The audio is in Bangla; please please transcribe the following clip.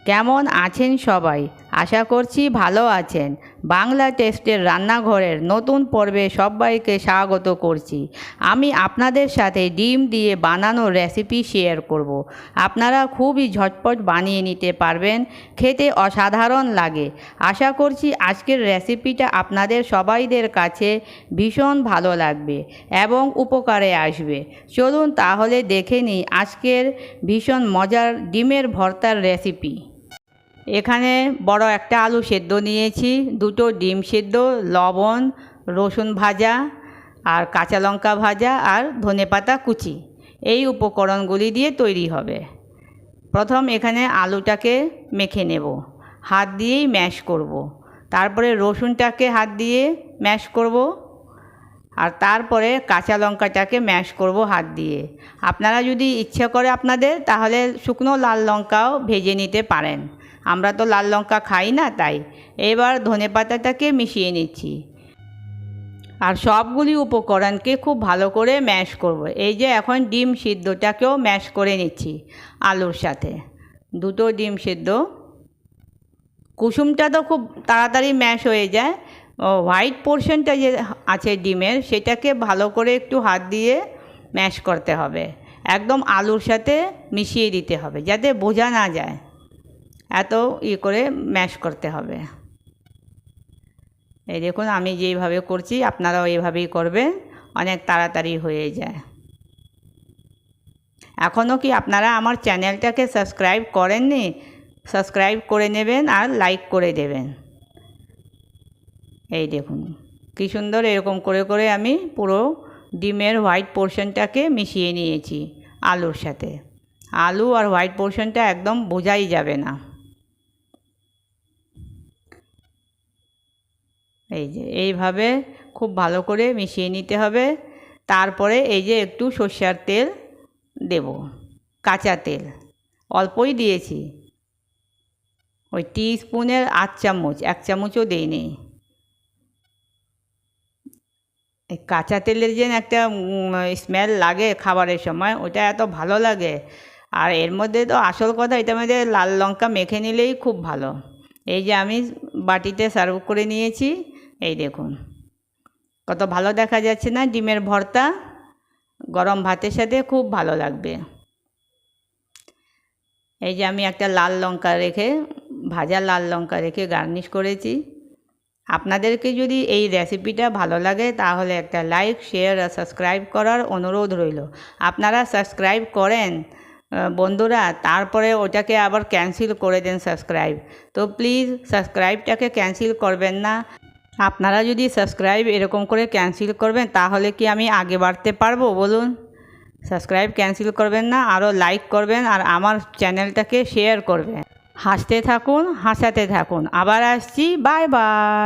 কেমন আছেন সবাই? আশা করছি ভালো আছেন। বাংলা টেস্টের রান্নাঘরের নতুন পর্বে সবাইকে স্বাগত করছি। আমি আপনাদের সাথে ডিম দিয়ে বানানো রেসিপি শেয়ার করব। আপনারা খুবই ঝটপট বানিয়ে নিতে পারবেন, খেতে অসাধারণ লাগে। আশা করছি আজকের রেসিপিটা আপনাদের সবাইদের কাছে ভীষণ ভালো লাগবে এবং উপকারে আসবে। চলুন তাহলে দেখে নিই আজকের ভীষণ মজার ডিমের ভর্তার রেসিপি। এখানে বড় একটা আলু সেদ্ধ নিয়েছি, দুটো ডিম সেদ্ধ, লবণ, রসুন ভাজা আর কাঁচা লঙ্কা ভাজা আর ধনেপাতা কুচি। এই উপকরণগুলি দিয়ে তৈরি হবে। প্রথম এখানে আলুটাকে মেখে নেব, হাত দিয়েই ম্যাশ করব। তারপরে রসুনটাকে হাত দিয়ে ম্যাশ করব আর তারপরে কাঁচা লঙ্কাটাকে ম্যাশ করব হাত দিয়ে। আপনারা যদি ইচ্ছে করে আপনাদের, তাহলে শুকনো লাল লঙ্কাও ভেজে নিতে পারেন। আমরা তো লাল লঙ্কা খাই না, তাই। এবার ধনেপাতাটাকে মিশিয়ে নিচ্ছি আর সবগুলি উপকরণকে খুব ভালো করে ম্যাশ করব। এই যে এখন ডিম সিদ্ধটাকেও ম্যাশ করে নিচ্ছি আলুর সাথে। দুটো ডিম সিদ্ধ, কুসুমটা তো খুব তাড়াতাড়ি ম্যাশ হয়ে যায়। হোয়াইট পোর্শনটা যে আছে ডিমের, সেটাকে ভালো করে একটু হাত দিয়ে ম্যাশ করতে হবে, একদম আলুর সাথে মিশিয়ে দিতে হবে যাতে বোঝা না যায়। এত করে ম্যাশ করতে হবে। এই দেখুন আমি যেইভাবে করছি আপনারাও এইভাবেই করবেন, অনেক তাড়াতাড়ি হয়ে যায়। এখনও কি আপনারা আমার চ্যানেলটাকে সাবস্ক্রাইব করেননি? সাবস্ক্রাইব করে নেবেন আর লাইক করে দেবেন। এই দেখুন কী সুন্দর এরকম করে করে আমি পুরো ডিমের হোয়াইট পোর্শনটাকে মিশিয়ে নিয়েছি আলুর সাথে। আলু আর হোয়াইট পোর্শনটা একদম বোঝাই যাবে না। এই যে এইভাবে খুব ভালো করে মিশিয়ে নিতে হবে। তারপরে এই যে একটু সর্ষের তেল দেব, কাঁচা তেল অল্পই দিয়েছি, ওই টিস্পুনের 8 চামচ, 1 চামচও দিইনি। এই কাঁচা তেলের যে একটা স্মেল লাগে খাবারের সময়, ওটা এত ভালো লাগে। আর এর মধ্যে তো আসল কথা, এটার মধ্যে লাল লঙ্কা মেখে নিলেই খুব ভালো। এই যে আমি বাটিতে সার্ভ করে নিয়েছি। এই দেখুন কত ভালো দেখা যাচ্ছে না ডিমের ভর্তা? গরম ভাতের সাথে খুব ভালো লাগবে। এই যে আমি একটা লাল লঙ্কা রেখে, ভাজা লাল লঙ্কা রেখে গার্নিশ করেছি। আপনাদেরকে যদি এই রেসিপিটা ভালো লাগে তাহলে একটা লাইক, শেয়ার আর সাবস্ক্রাইব করার অনুরোধ রইল। আপনারা সাবস্ক্রাইব করেন বন্ধুরা, তারপরে ওটাকে আবার ক্যান্সেল করে দেন সাবস্ক্রাইব। তো প্লিজ সাবস্ক্রাইবটাকে ক্যান্সেল করবেন না। আপনারা যদি সাবস্ক্রাইব এরকম করে ক্যান্সেল করবেন তাহলে কি আমি আগে বাড়তে পারবো বলুন? সাবস্ক্রাইব ক্যান্সেল করবেন না, আরও লাইক করবেন আর আমার চ্যানেলটাকে শেয়ার করবেন। হাসতে থাকুন, হাসাতে থাকুন। আবার আসছি, বাই বাই।